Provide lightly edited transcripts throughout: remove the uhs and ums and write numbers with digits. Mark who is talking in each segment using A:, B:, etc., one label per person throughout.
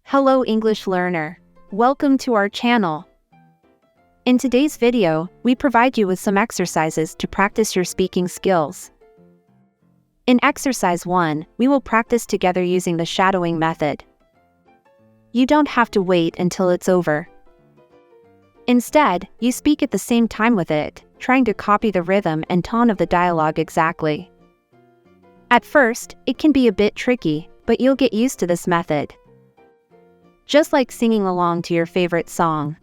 A: Hello English learner. Welcome to our channel. In today's video, we provide you with some exercises to practice your speaking skills. In exercise 1, we will practice together using the shadowing method. You don't have to wait until it's over. Instead, you speak at the same time with it, trying to copy the rhythm and tone of the dialogue exactly. At first, it can be a bit tricky, but you'll get used to this method. Just like singing along to your favorite song.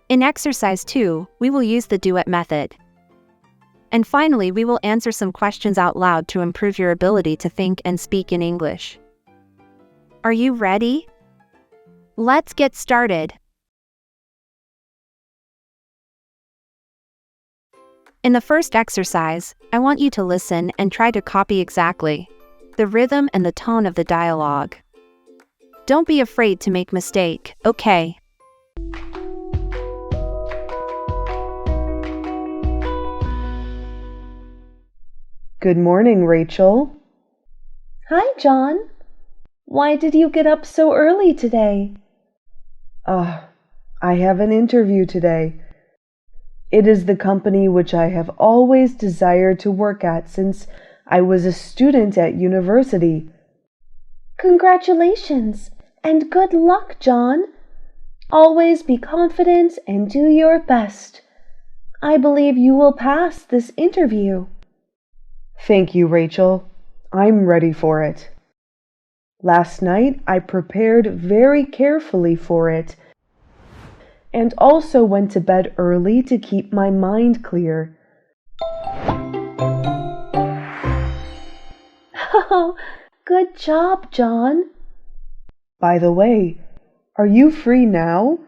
A: In exercise 2, we will use the duet method. And finally, we will answer some questions out loud to improve your ability to think and speak in English. Are you ready? Let's get started. In the first exercise, I want you to listen and try to copy exactly the rhythm and the tone of the dialogue. Don't be afraid to make mistake, okay?
B: Good morning, Rachel.
C: Hi, John. Why did you get up so early today?
B: I have an interview today. It is the company which I have always desired to work at since I was a student at university.
C: Congratulations and good luck, John. Always be confident and do your best. I believe you will pass this interview.
B: Thank you, Rachel. I'm ready for it. Last night I prepared very carefully for it and also went to bed early to keep my mind clear.
C: Oh, good job, John.
B: By the way, are you free now?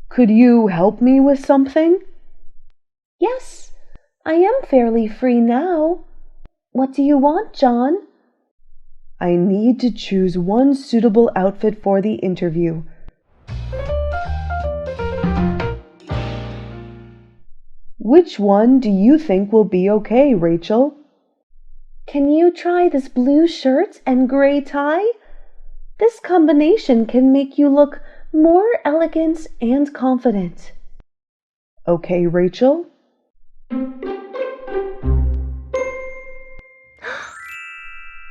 B: Could you help me with something?
C: Yes, I am fairly free now. What do you want, John?
B: I need to choose one suitable outfit for the interview. Which one do you think will be okay, Rachel?
C: Can you try this blue shirt and gray tie? This combination can make you look more elegant and confident.
B: Okay, Rachel.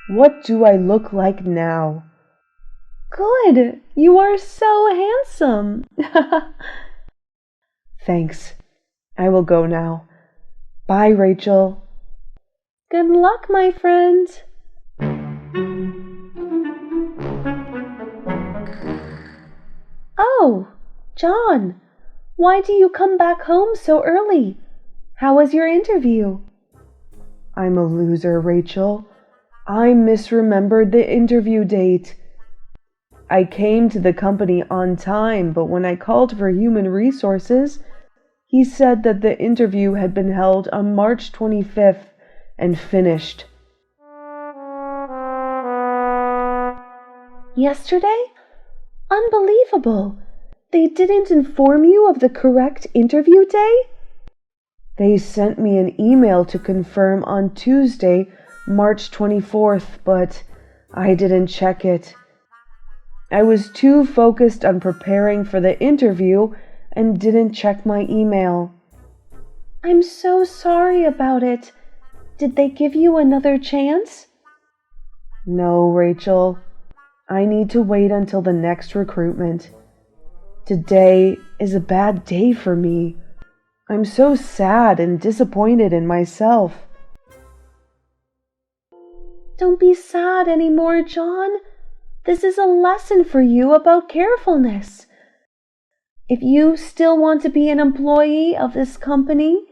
B: What do I look like now?
C: Good! You are so handsome!
B: Thanks. I will go now. Bye, Rachel.
C: Good luck, my friend! Oh, John, why do you come back home so early? How was your interview?
B: I'm a loser, Rachel. I misremembered the interview date. I came to the company on time, but when I called for human resources, he said that the interview had been held on March 25th and finished.
C: Yesterday? Unbelievable! They didn't inform you of the correct interview day?
B: They sent me an email to confirm on Tuesday, March 24th, but I didn't check it. I was too focused on preparing for the interview and didn't check my email.
C: I'm so sorry about it. Did they give you another chance?
B: No, Rachel. I need to wait until the next recruitment. Today is a bad day for me. I'm so sad and disappointed in myself.
C: Don't be sad anymore, John. This is a lesson for you about carefulness. If you still want to be an employee of this company,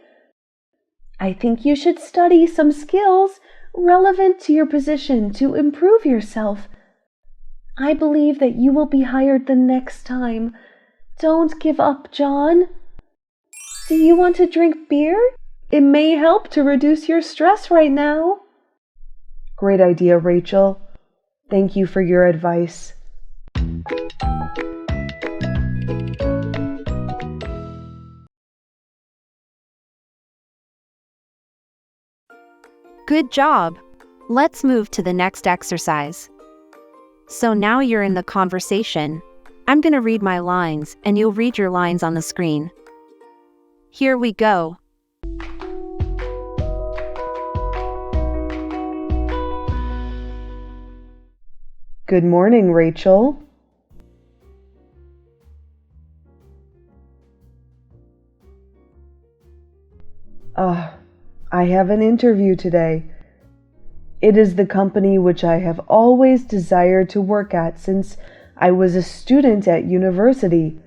C: I think you should study some skills relevant to your position to improve yourself. I believe that you will be hired the next time. Don't give up, John. Do you want to drink beer? It may help to reduce your stress right now.
B: Great idea, Rachel. Thank you for your advice.
A: Good job! Let's move to the next exercise. So now you're in the conversation. I'm gonna read my lines, and you'll read your lines on the screen. Here we go.
B: Good morning, Rachel. I have an interview today. It is the company which I have always desired to work at since I was a student at university.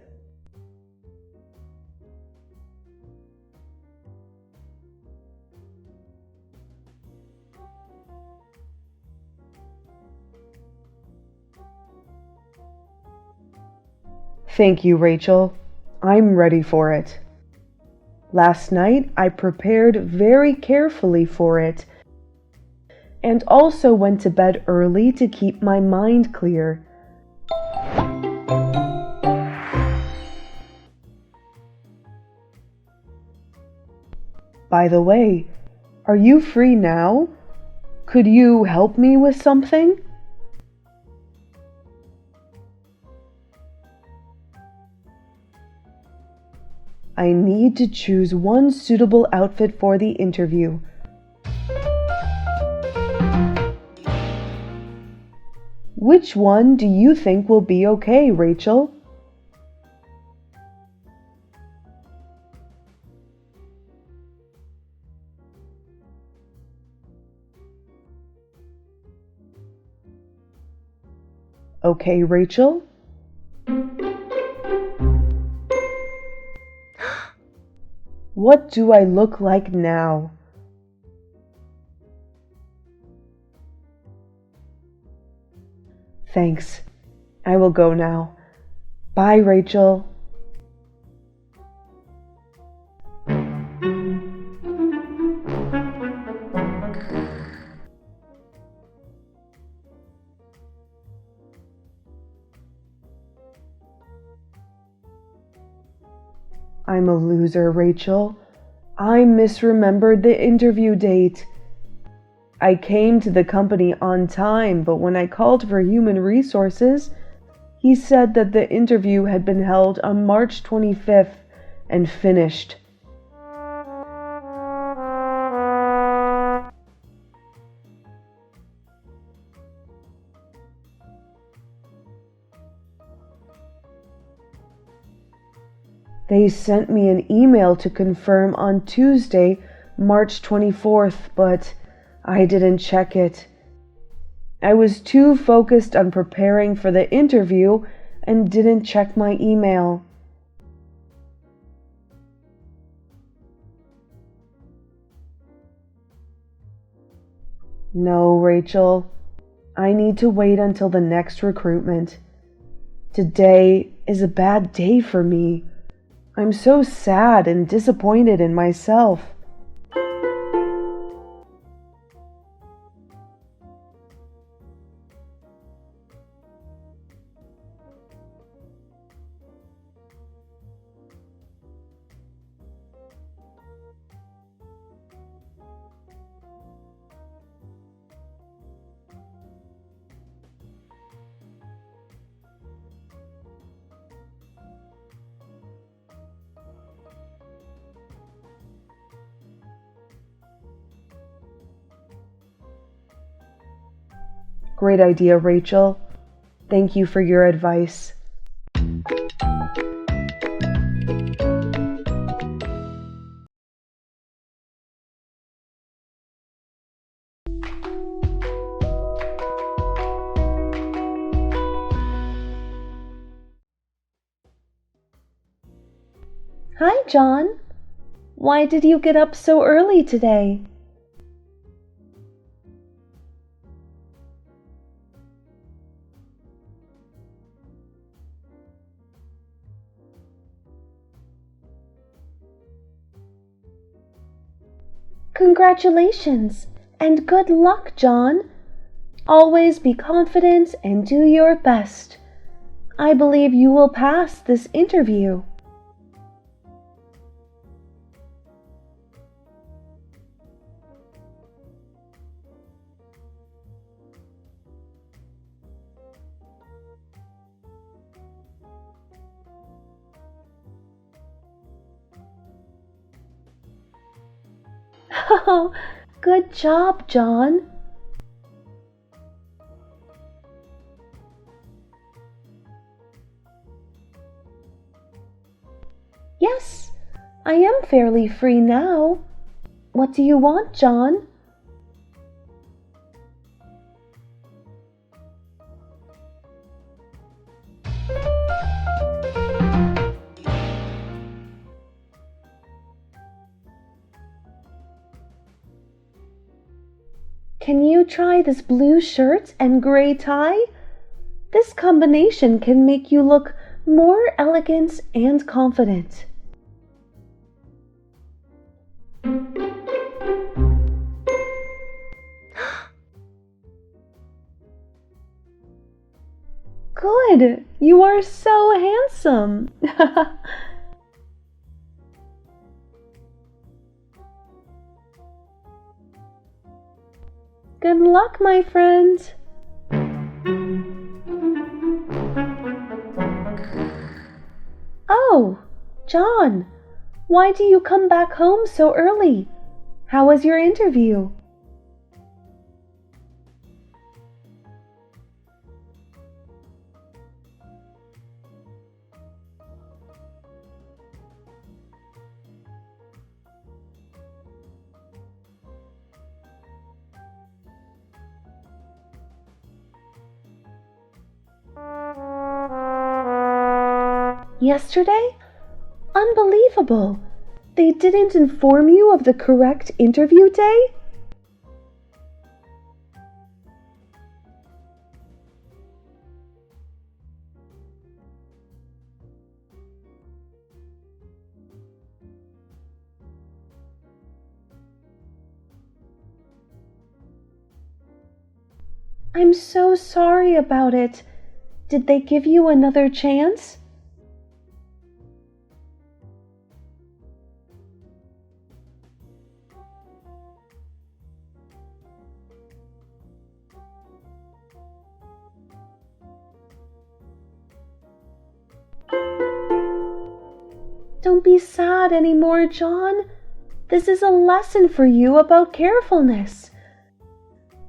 B: Thank you, Rachel. I'm ready for it. Last night I prepared very carefully for it and also went to bed early to keep my mind clear. By the way, are you free now? Could you help me with something? I need to choose one suitable outfit for the interview. Which one do you think will be okay, Rachel? Okay, Rachel? What do I look like now? Thanks. I will go now. Bye, Rachel. I'm a loser, Rachel. I misremembered the interview date. I came to the company on time, but when I called for human resources, he said that the interview had been held on March 25th and finished. They sent me an email to confirm on Tuesday, March 24th, but I didn't check it. I was too focused on preparing for the interview and didn't check my email. No, Rachel. I need to wait until the next recruitment. Today is a bad day for me. I'm so sad and disappointed in myself. Great idea, Rachel. Thank you for your advice.
C: Hi, John. Why did you get up so early today? Congratulations and good luck, John. Always be confident and do your best. I believe you will pass this interview. Oh, good job, John. Yes, I am fairly free now. What do you want, John? Can you try this blue shirt and gray tie? This combination can make you look more elegant and confident. Good! You are so handsome! Good luck, my friend! Oh, John, why do you come back home so early? How was your interview? Yesterday? Unbelievable! They didn't inform you of the correct interview day? I'm so sorry about it. Did they give you another chance? Don't be sad anymore, John. This is a lesson for you about carefulness.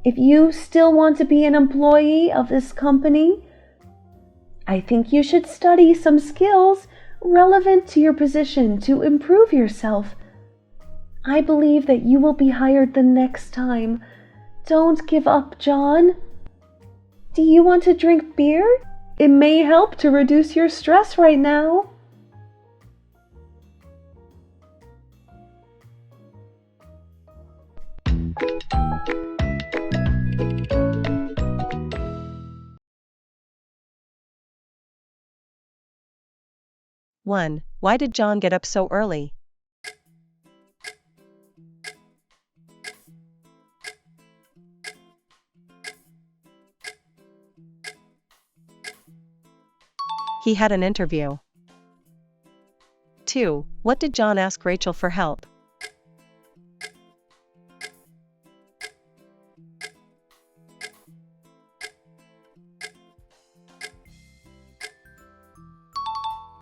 C: If you still want to be an employee of this company, I think you should study some skills relevant to your position to improve yourself. I believe that you will be hired the next time. Don't give up, John. Do you want to drink beer? It may help to reduce your stress right now.
D: One. Why did John get up so early? He had an interview. 2. What did John ask Rachel for help?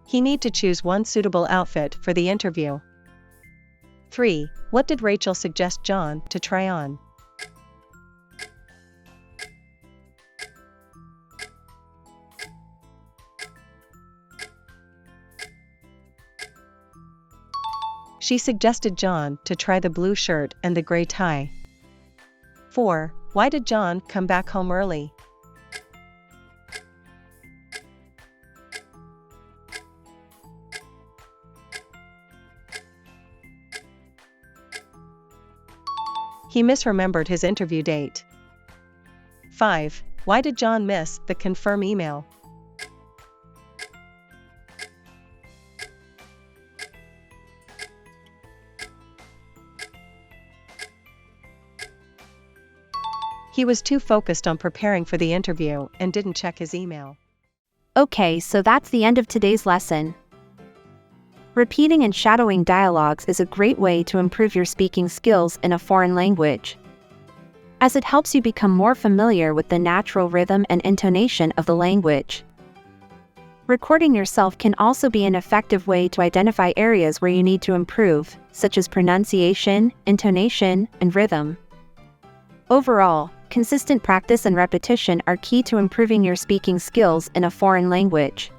D: He need to choose one suitable outfit for the interview. 3. What did Rachel suggest John to try on? She suggested John to try the blue shirt and the gray tie. 4. Why did John come back home early? He misremembered his interview date. 5. Why did John miss the confirm email? He was too focused on preparing for the interview and didn't check his email.
A: Okay, so that's the end of today's lesson. Repeating and shadowing dialogues is a great way to improve your speaking skills in a foreign language, as it helps you become more familiar with the natural rhythm and intonation of the language. Recording yourself can also be an effective way to identify areas where you need to improve. such as pronunciation, intonation, and rhythm. Overall, consistent practice and repetition are key to improving your speaking skills in a foreign language.